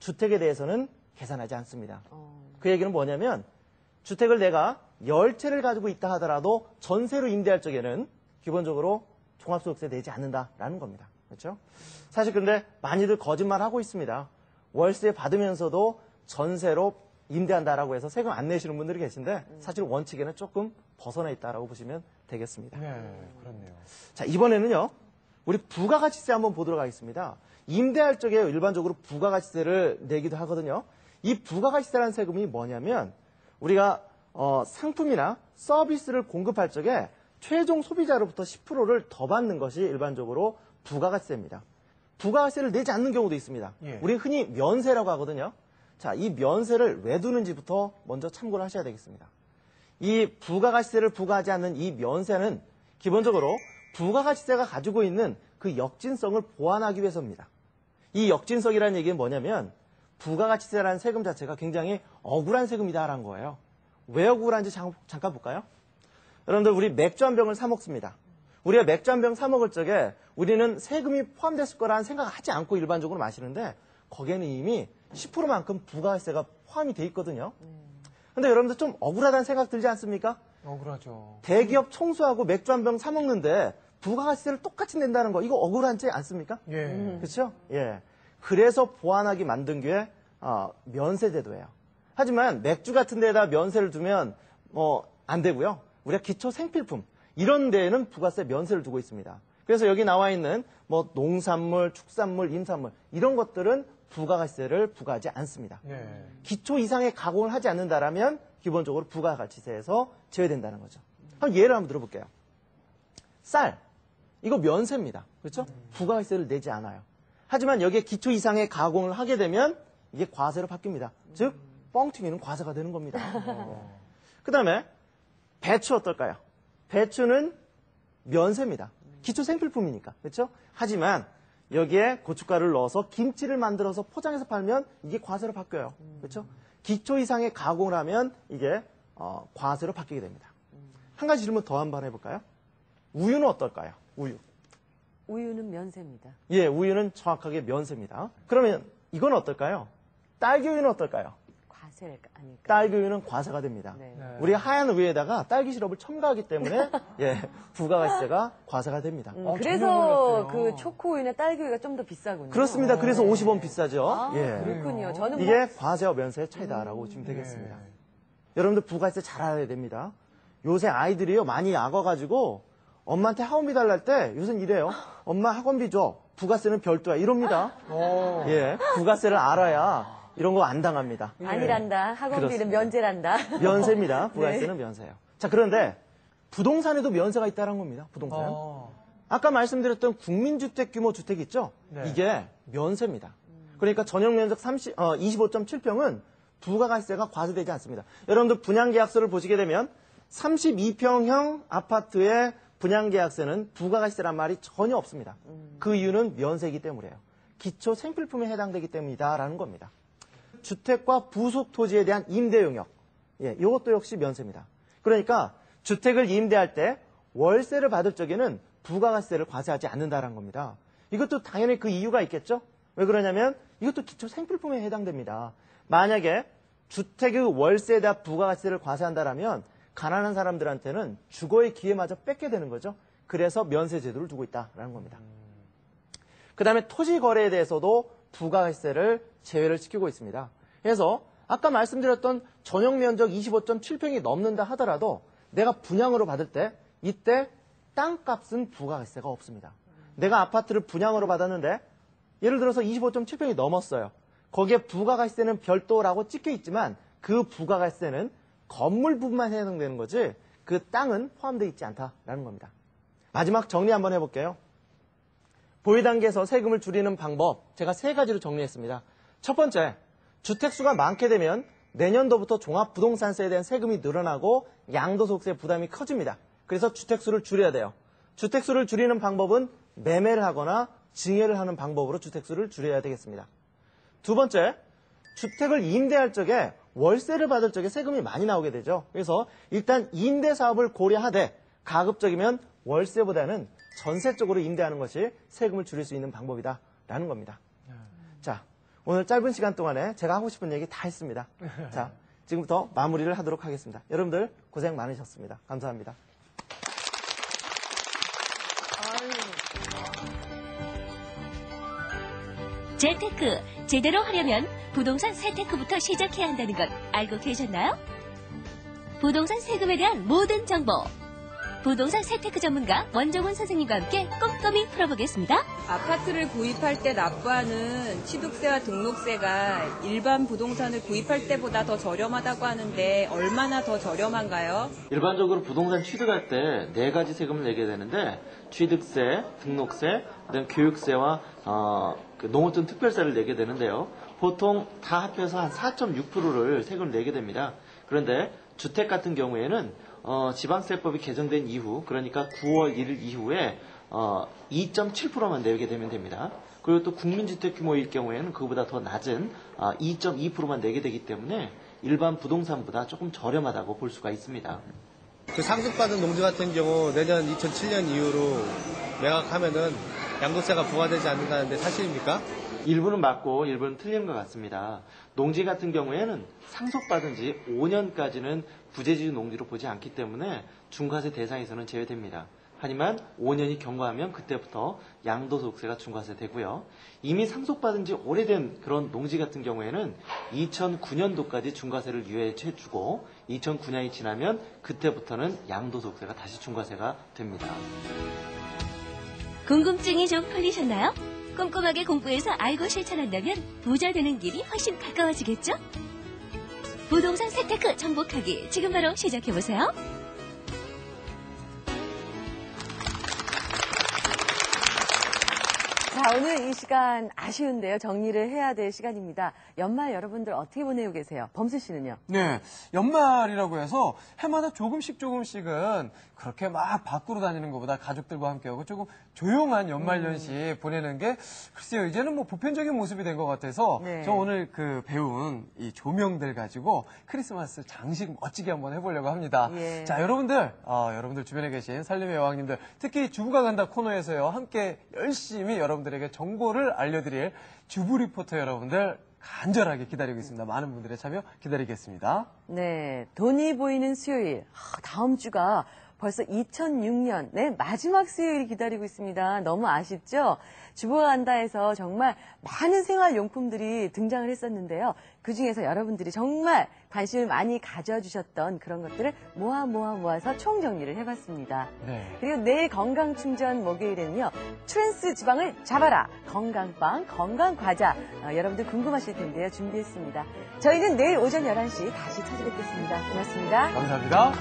주택에 대해서는 계산하지 않습니다. 그 얘기는 뭐냐면 주택을 내가 10채를 가지고 있다 하더라도 전세로 임대할 적에는 기본적으로 종합소득세 내지 않는다라는 겁니다. 그렇죠? 사실 그런데 많이들 거짓말하고 있습니다. 월세 받으면서도 전세로 임대한다라고 해서 세금 안 내시는 분들이 계신데 사실 원칙에는 조금 벗어나 있다라고 보시면 되겠습니다. 네, 그렇네요. 자, 이번에는요. 우리 부가가치세 한번 보도록 하겠습니다. 임대할 적에 일반적으로 부가가치세를 내기도 하거든요. 이 부가가치세라는 세금이 뭐냐면 우리가 상품이나 서비스를 공급할 적에 최종 소비자로부터 10%를 더 받는 것이 일반적으로 부가가치세입니다. 부가가치세를 내지 않는 경우도 있습니다. 예. 우리 흔히 면세라고 하거든요. 자, 이 면세를 왜 두는지부터 먼저 참고를 하셔야 되겠습니다. 이 부가가치세를 부과하지 않는 이 면세는 기본적으로 부가가치세가 가지고 있는 그 역진성을 보완하기 위해서입니다. 이 역진성이라는 얘기는 뭐냐면 부가가치세라는 세금 자체가 굉장히 억울한 세금이다라는 거예요. 왜 억울한지 잠깐 볼까요? 여러분들 우리 맥주 한 병을 사 먹습니다. 우리가 맥주 한 병 사 먹을 적에 우리는 세금이 포함됐을 거라는 생각을 하지 않고 일반적으로 마시는데 거기에는 이미 10%만큼 부가세가 포함이 돼 있거든요. 근데 여러분들 좀 억울하다는 생각 들지 않습니까? 억울하죠. 대기업 총수하고 맥주 한 병 사 먹는데 부가세를 똑같이 낸다는 거 이거 억울하지 않습니까? 예. 그렇죠? 예. 그래서 보완하기 만든 게 면세제도예요. 하지만 맥주 같은 데에다 면세를 두면 안 되고요. 우리가 기초 생필품 이런 데에는 부가세 면세를 두고 있습니다. 그래서 여기 나와 있는 농산물, 축산물, 임산물 이런 것들은 부가가치세를 부과하지 않습니다. 네. 기초 이상의 가공을 하지 않는다라면 기본적으로 부가가치세에서 제외된다는 거죠. 한번 예를 한번 들어볼게요. 쌀 이거 면세입니다. 그렇죠? 부가가치세를 내지 않아요. 하지만 여기에 기초 이상의 가공을 하게 되면 이게 과세로 바뀝니다. 즉 뻥튀기는 과세가 되는 겁니다. 그 다음에 배추 어떨까요? 배추는 면세입니다. 기초 생필품이니까. 그렇죠? 하지만 여기에 고춧가루를 넣어서 김치를 만들어서 포장해서 팔면 이게 과세로 바뀌어요. 그렇죠? 기초 이상의 가공을 하면 이게 과세로 바뀌게 됩니다. 한 가지 질문 더 한번 해볼까요? 우유는 어떨까요? 우유. 우유는 면세입니다. 예, 우유는 정확하게 면세입니다. 그러면 이건 어떨까요? 딸기 우유는 어떨까요? 과세가 아닐까? 딸기 우유는 과세가 됩니다. 네. 우리가 하얀 우유에다가 딸기 시럽을 첨가하기 때문에 예, 부가가치세가 과세가 됩니다. 전혀 그래서 몰랐어요. 그 초코 우유나 딸기 우유가 좀 더 비싸군요. 그렇습니다. 그래서 50원 비싸죠. 예. 그렇군요. 저는 이게 과세와 면세의 차이다라고 보시면 되겠습니다. 여러분들 부가세 잘 알아야 됩니다. 요새 아이들이요 많이 악어가지고 엄마한테 학원비 달랄 때 요새는 이래요. 엄마 학원비 줘. 부가세는 별도야. 이럽니다. 예, 부가세를 알아야 이런 거 안 당합니다. 아니란다. 학원비는 그렇습니다. 면제란다. 면세입니다. 부가세는 면세예요. 자, 그런데 부동산에도 면세가 있다는 겁니다. 부동산. 아까 말씀드렸던 국민주택 규모 주택 있죠? 네. 이게 면세입니다. 그러니까 전용 면적 25.7평은 부가가치세가 과세되지 않습니다. 여러분들 분양계약서를 보시게 되면 32평형 아파트의 분양계약세는 부가가치세란 말이 전혀 없습니다. 그 이유는 면세이기 때문이에요. 기초 생필품에 해당되기 때문이다라는 겁니다. 주택과 부속 토지에 대한 임대 용역, 예, 이것도 역시 면세입니다. 그러니까 주택을 임대할 때 월세를 받을 적에는 부가가치세를 과세하지 않는다는 겁니다. 이것도 당연히 그 이유가 있겠죠? 왜 그러냐면 이것도 기초 생필품에 해당됩니다. 만약에 주택의 월세에다 부가가치세를 과세한다라면 가난한 사람들한테는 주거의 기회마저 뺏게 되는 거죠. 그래서 면세 제도를 두고 있다라는 겁니다. 그 다음에 토지 거래에 대해서도 부가가치세를 제외를 시키고 있습니다. 그래서 아까 말씀드렸던 전용 면적 25.7평이 넘는다 하더라도 내가 분양으로 받을 때 이때 땅값은 부가가치세가 없습니다. 내가 아파트를 분양으로 받았는데 예를 들어서 25.7평이 넘었어요. 거기에 부가가치세는 별도라고 찍혀 있지만 그 부가가치세는 건물 부분만 해당되는 거지 그 땅은 포함되어 있지 않다라는 겁니다. 마지막 정리 한번 해볼게요. 보유 단계에서 세금을 줄이는 방법 제가 3가지로 정리했습니다. 첫 번째, 주택수가 많게 되면 내년도부터 종합부동산세에 대한 세금이 늘어나고 양도소득세 부담이 커집니다. 그래서 주택수를 줄여야 돼요. 주택수를 줄이는 방법은 매매를 하거나 증여를 하는 방법으로 주택수를 줄여야 되겠습니다. 두 번째, 주택을 임대할 적에 월세를 받을 적에 세금이 많이 나오게 되죠. 그래서 일단 임대사업을 고려하되 가급적이면 월세보다는 전세 쪽으로 임대하는 것이 세금을 줄일 수 있는 방법이다라는 겁니다. 자, 오늘 짧은 시간 동안에 제가 하고 싶은 얘기 다 했습니다. 자, 지금부터 마무리를 하도록 하겠습니다. 여러분들 고생 많으셨습니다. 감사합니다. 재테크, 제대로 하려면 부동산 세테크부터 시작해야 한다는 것 알고 계셨나요? 부동산 세금에 대한 모든 정보, 부동산 세테크 전문가 원종훈 선생님과 함께 꼼꼼히 풀어보겠습니다. 아파트를 구입할 때 납부하는 취득세와 등록세가 일반 부동산을 구입할 때보다 더 저렴하다고 하는데 얼마나 더 저렴한가요? 일반적으로 부동산 취득할 때 네 가지 세금을 내게 되는데 취득세, 등록세, 그다음 교육세와 농어촌 특별세를 내게 되는데요. 보통 다 합해서 한 4.6%를 세금을 내게 됩니다. 그런데 주택 같은 경우에는 지방세법이 개정된 이후, 그러니까 9월 1일 이후에 2.7%만 내게 되면 됩니다. 그리고 또 국민주택 규모일 경우에는 그보다 더 낮은 2.2%만 내게 되기 때문에 일반 부동산보다 조금 저렴하다고 볼 수가 있습니다. 그 상속받은 농지 같은 경우 내년 2007년 이후로 매각하면은 양도세가 부과되지 않는다는데 사실입니까? 일부는 맞고 일부는 틀린 것 같습니다. 농지 같은 경우에는 상속받은 지 5년까지는 부재지 농지로 보지 않기 때문에 중과세 대상에서는 제외됩니다. 하지만 5년이 경과하면 그때부터 양도소득세가 중과세 되고요. 이미 상속받은 지 오래된 그런 농지 같은 경우에는 2009년도까지 중과세를 유예해주고 2009년이 지나면 그때부터는 양도소득세가 다시 중과세가 됩니다. 궁금증이 좀 풀리셨나요? 꼼꼼하게 공부해서 알고 실천한다면 부자 되는 길이 훨씬 가까워지겠죠? 부동산 세테크 정복하기 지금 바로 시작해보세요. 자, 오늘 이 시간 아쉬운데요. 정리를 해야 될 시간입니다. 연말 여러분들 어떻게 보내고 계세요? 범수 씨는요? 네, 연말이라고 해서 해마다 조금씩은 그렇게 막 밖으로 다니는 것보다 가족들과 함께하고 조금 조용한 연말연시 보내는 게 글쎄요, 이제는 뭐 보편적인 모습이 된 것 같아서 네. 저 오늘 그 배운 이 조명들 가지고 크리스마스 장식 멋지게 한번 해보려고 합니다. 예. 자, 여러분들 주변에 계신 살림의 여왕님들, 특히 주부가 간다 코너에서요, 함께 열심히 여러분들에게 정보를 알려드릴 주부 리포터 여러분들 간절하게 기다리고 있습니다. 많은 분들의 참여 기다리겠습니다. 네, 돈이 보이는 수요일. 다음 주가 벌써 2006년 마지막 수요일이 기다리고 있습니다. 너무 아쉽죠? 주부가 간다에서 정말 많은 생활용품들이 등장을 했었는데요. 그중에서 여러분들이 정말 관심을 많이 가져와 주셨던 그런 것들을 모아서 총정리를 해봤습니다. 네. 그리고 내일 건강충전 목요일에는요. 트랜스 지방을 잡아라. 건강빵, 건강과자. 여러분들 궁금하실 텐데요. 준비했습니다. 저희는 내일 오전 11시 다시 찾아뵙겠습니다. 고맙습니다. 감사합니다.